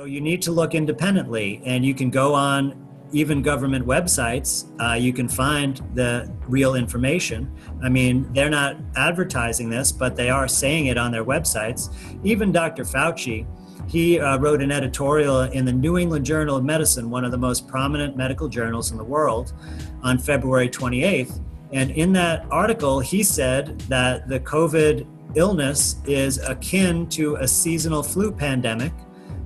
So you need to look independently, and you can go on even government websites. You can find the real information. I mean, they're not advertising this, but they are saying it on their websites. Even Dr. Fauci, he wrote an editorial in the New England Journal of Medicine, one of the most prominent medical journals in the world, on February 28th. And in that article, he said that the COVID illness is akin to a seasonal flu pandemic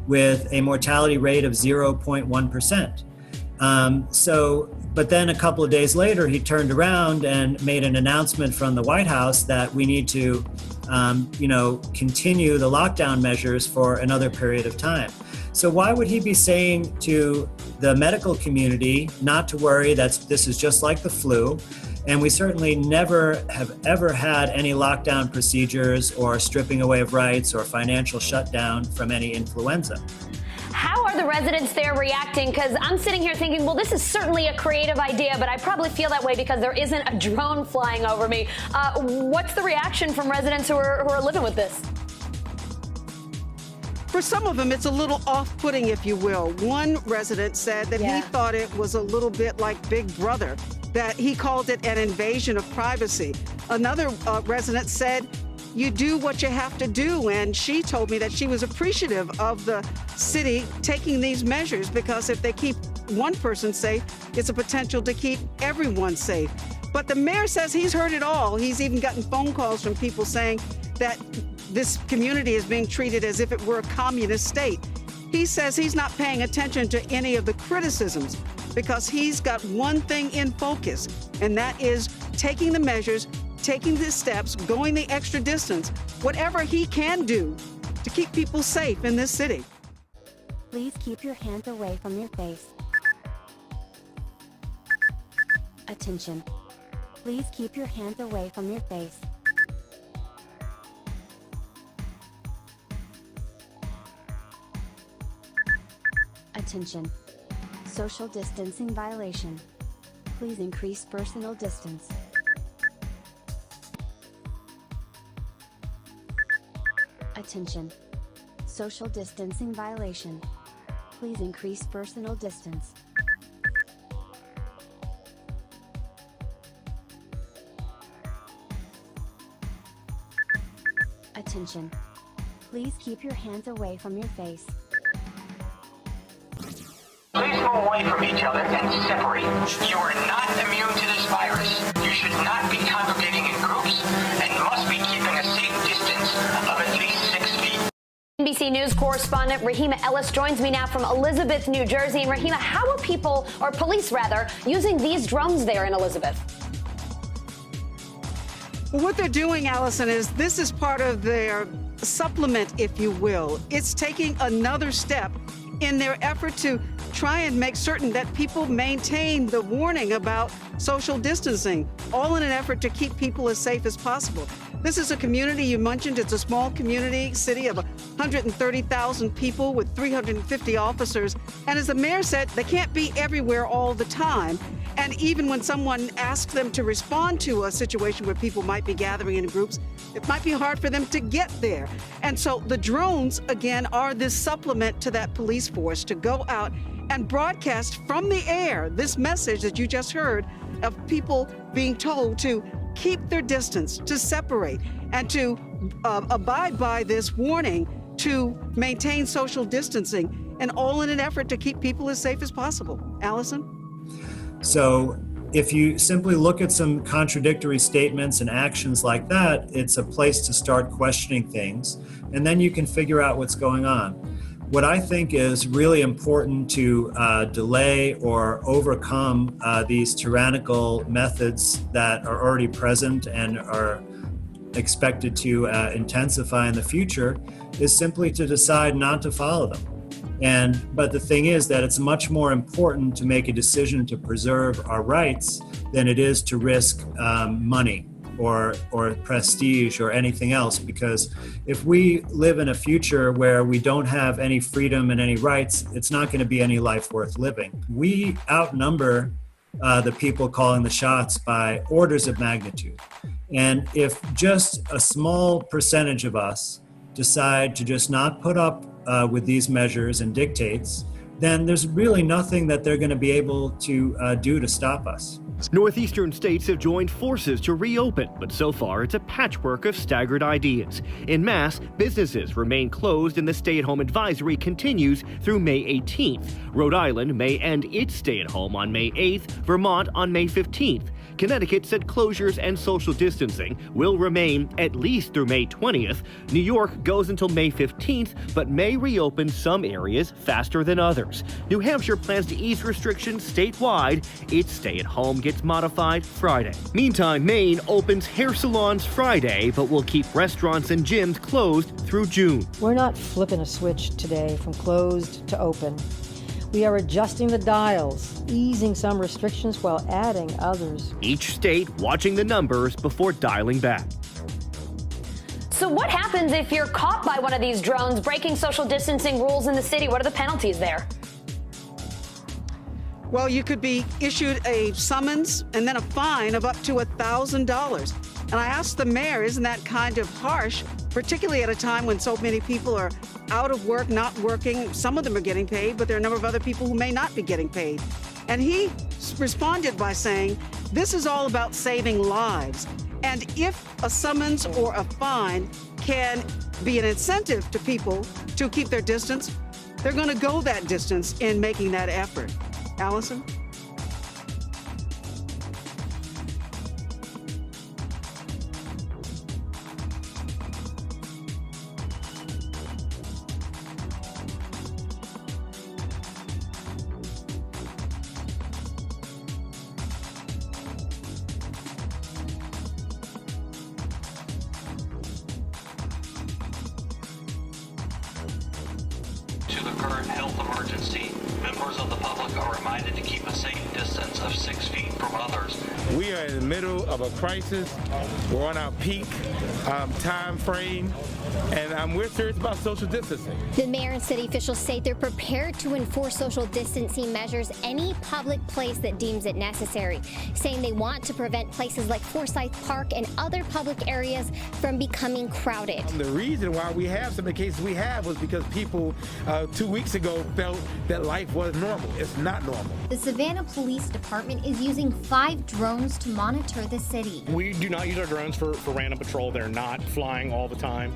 with a mortality rate of 0.1%. But then a couple of days later, he turned around and made an announcement from the White House that we need to, continue the lockdown measures for another period of time. So why would he be saying to the medical community not to worry, this is just like the flu? And we certainly never have ever had any lockdown procedures or stripping away of rights or financial shutdown from any influenza. How are the residents there reacting? Because I'm sitting here thinking, well, this is certainly a creative idea, but I probably feel that way because there isn't a drone flying over me. What's the reaction from residents who are living with this? For some of them, it's a little off-putting, if you will. One resident said that he thought it was a little bit like Big Brother, that he called it an invasion of privacy. Another resident said, you do what you have to do. And she told me that she was appreciative of the city taking these measures because if they keep one person safe, it's a potential to keep everyone safe. But the mayor says he's heard it all. He's even gotten phone calls from people saying that this community is being treated as if it were a communist state. He says he's not paying attention to any of the criticisms because he's got one thing in focus, and that is taking the measures, taking the steps, going the extra distance, whatever he can do to keep people safe in this city. Please keep your hands away from your face. Attention. Please keep your hands away from your face. Attention. Social distancing violation. Please increase personal distance. Attention. Social distancing violation. Please increase personal distance. Attention. Please keep your hands away from your face. Please go away from each other and separate. You are not immune to this virus. You should not be congregating in groups and must be keeping a safe distance of at least 6 feet. NBC News correspondent Rahima Ellis joins me now from Elizabeth, New Jersey. And Rahima, how are people, or police rather, using these drones there in Elizabeth? Well, what they're doing, Allison, is this is part of their supplement, if you will. It's taking another step in their effort to try and make certain that people maintain the warning about social distancing, all in an effort to keep people as safe as possible. This is a community you mentioned. It's a small community, city of 130,000 people with 350 officers. And as the mayor said, they can't be everywhere all the time. And even when someone asks them to respond to a situation where people might be gathering in groups, it might be hard for them to get there. And so the drones, again, are this supplement to that police force to go out and broadcast from the air this message that you just heard of people being told to keep their distance, to separate, and to abide by this warning to maintain social distancing, and all in an effort to keep people as safe as possible. Allison? So if you simply look at some contradictory statements and actions like that, it's a place to start questioning things, and then you can figure out what's going on. What I think is really important to delay or overcome these tyrannical methods that are already present and are expected to intensify in the future is simply to decide not to follow them. But the thing is that it's much more important to make a decision to preserve our rights than it is to risk money or prestige or anything else. Because if we live in a future where we don't have any freedom and any rights, it's not going to be any life worth living. We outnumber the people calling the shots by orders of magnitude. And if just a small percentage of us decide to just not put up with these measures and dictates, then there's really nothing that they're going to be able to do to stop us. Northeastern states have joined forces to reopen, but so far it's a patchwork of staggered ideas. En masse, businesses remain closed and the stay-at-home advisory continues through May 18th. Rhode Island may end its stay-at-home on May 8th, Vermont on May 15th. Connecticut said closures and social distancing will remain at least through May 20th. New York goes until May 15th, but may reopen some areas faster than others. New Hampshire plans to ease restrictions statewide. Its stay-at-home gets modified Friday. Meantime, Maine opens hair salons Friday, but will keep restaurants and gyms closed through June. We're not flipping a switch today from closed to open. We are adjusting the dials, easing some restrictions while adding others. Each state watching the numbers before dialing back. So what happens if you're caught by one of these drones breaking social distancing rules in the city? What are the penalties there? Well, you could be issued a summons and then a fine of up to $1,000. And I asked the mayor, isn't that kind of harsh, particularly at a time when so many people are out of work, not working? Some of them are getting paid, but there are a number of other people who may not be getting paid. And he responded by saying, this is all about saving lives. And if a summons or a fine can be an incentive to people to keep their distance, they're going to go that distance in making that effort. Allison? To the current health emergency, members of the public are reminded to keep a safe distance of 6 feet from others. We are in the middle of a crisis. We're on our peak time frame, and we're serious about social distancing. The mayor and city officials say they're prepared to enforce social distancing measures any public place that deems it necessary, saying they want to prevent places like Forsyth Park and other public areas from becoming crowded. The reason why we have some of the cases we have was because people 2 weeks ago felt that life was normal. It's not normal. The Savannah Police Department is using 5 drones to monitor the city. We do not use our drones for random patrol. They're not flying all the time.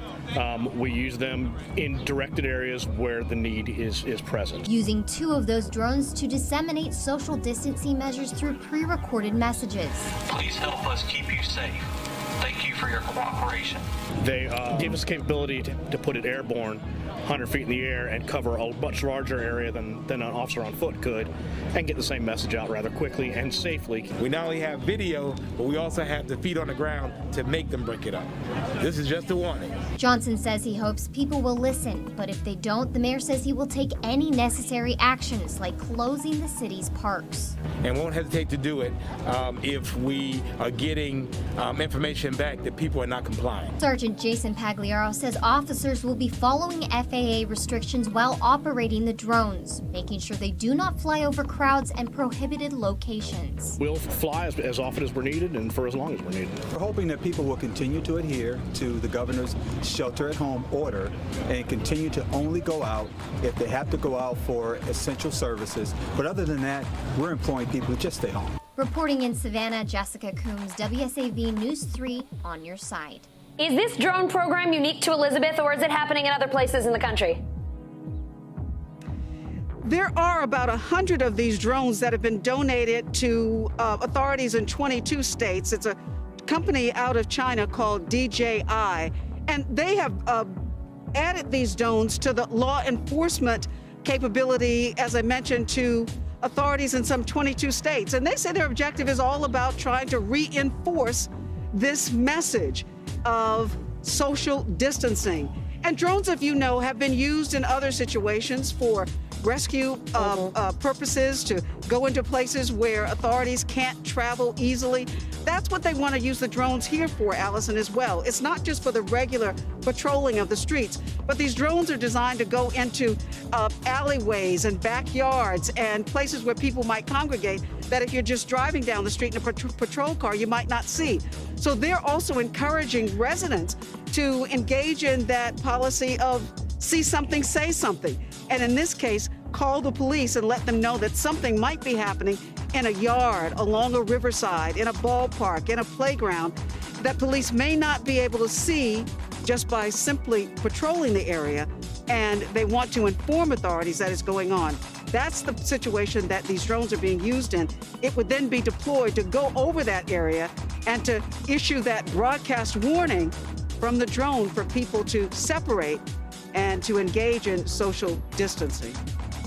We use them in directed areas where the need is present. Using 2 of those drones to disseminate social distancing measures through pre-recorded messages. Please help us keep you safe. Thank you for your cooperation. They give us the capability to put it airborne 100 feet in the air and cover a much larger area than an officer on foot could, and get the same message out rather quickly and safely. We not only have video, but we also have the feet on the ground to make them break it up. This is just a warning. Johnson says he hopes people will listen, but if they don't, the mayor says he will take any necessary actions like closing the city's parks. And won't hesitate to do it if we are getting information back that people are not complying. Sergeant Jason Pagliaro says officers will be following FAA restrictions while operating the drones, making sure they do not fly over crowds and prohibited locations. We'll fly as often as we're needed and for as long as we're needed. We're hoping that people will continue to adhere to the governor's shelter-at-home order and continue to only go out if they have to go out for essential services. But other than that, we're imploring people to just stay home. Reporting in Savannah, Jessica Coombs, WSAV News 3 on your side. Is this drone program unique to Elizabeth, or is it happening in other places in the country? There are about 100 of these drones that have been donated to authorities in 22 states. It's a company out of China called DJI, and they have added these drones to the law enforcement capability, as I mentioned, to authorities in some 22 states. And they say their objective is all about trying to reinforce this message of social distancing. And drones, if you know, have been used in other situations for rescue purposes, to go into places where authorities can't travel easily. That's what they want to use the drones here for, Allison, as well. It's not just for the regular patrolling of the streets, but these drones are designed to go into alleyways and backyards and places where people might congregate that if you're just driving down the street in a patrol car, you might not see. So they're also encouraging residents to engage in that policy of see something, say something. And in this case, call the police and let them know that something might be happening in a yard, along a riverside, in a ballpark, in a playground, that police may not be able to see just by simply patrolling the area, and they want to inform authorities that it's going on. That's the situation that these drones are being used in. It would then be deployed to go over that area and to issue that broadcast warning from the drone for people to separate and to engage in social distancing.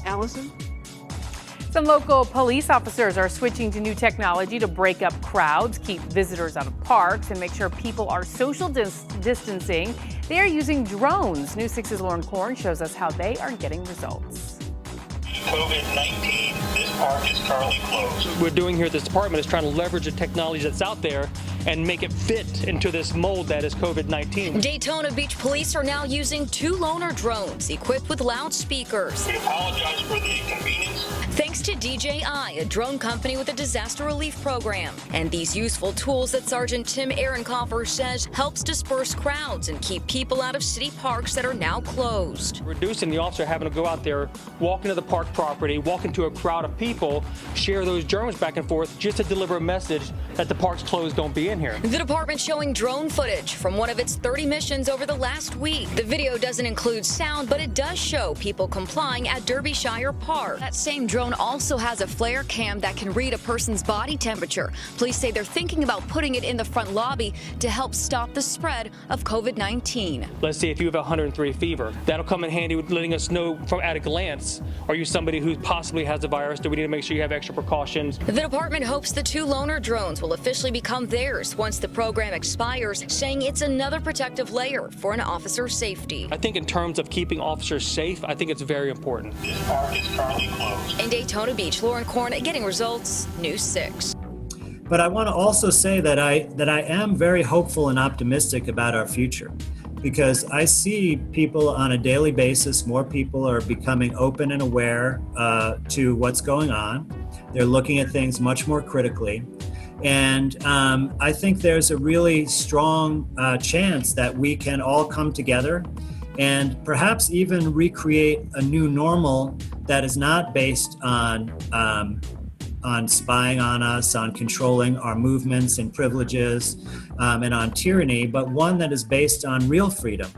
Allison? Some local police officers are switching to new technology to break up crowds, keep visitors out of parks, and make sure people are social distancing. They are using drones. News 6's Lauren Korn shows us how they are getting results. COVID-19, this park is currently closed. What we're doing here at this department is trying to leverage the technology that's out there and make it fit into this mold that is COVID-19. Daytona Beach police are now using 2 loaner drones equipped with loudspeakers. We apologize for the inconvenience. Thanks to DJI, a drone company with a disaster relief program. And these useful tools that Sergeant Tim Ehrenkoffer says helps disperse crowds and keep people out of city parks that are now closed. Reducing the officer having to go out there, walk into the park property, walk into a crowd of people, share those drones back and forth just to deliver a message that the park's closed, don't be in here. The department showing drone footage from one of its 30 missions over the last week. The video doesn't include sound, but it does show people complying at Derbyshire Park. That same drone also has a flare cam that can read a person's body temperature. Police say they're thinking about putting it in the front lobby to help stop the spread of COVID-19. Let's say if you have 103 fever, that'll come in handy with letting us know from at a glance, are you somebody who possibly has the virus? Do we need to make sure you have extra precautions? The department hopes the 2 loaner drones will officially become theirs once the program expires, saying it's another protective layer for an officer's safety. I think in terms of keeping officers safe, I think it's very important. This park is currently closed. In Daytona Beach, Lauren Korn, Getting Results, News 6. But I want to also say that I am very hopeful and optimistic about our future, because I see people on a daily basis. More people are becoming open and aware to what's going on. They're looking at things much more critically. And I think there's a really strong chance that we can all come together and perhaps even recreate a new normal that is not based on spying on us, on controlling our movements and privileges, and on tyranny, but one that is based on real freedom,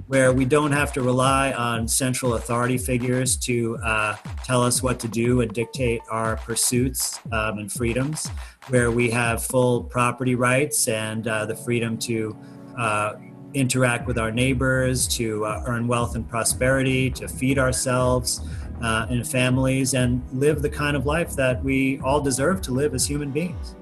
where we don't have to rely on central authority figures to tell us what to do and dictate our pursuits and freedoms, where we have full property rights and the freedom to interact with our neighbors, to earn wealth and prosperity, to feed ourselves and families, and live the kind of life that we all deserve to live as human beings.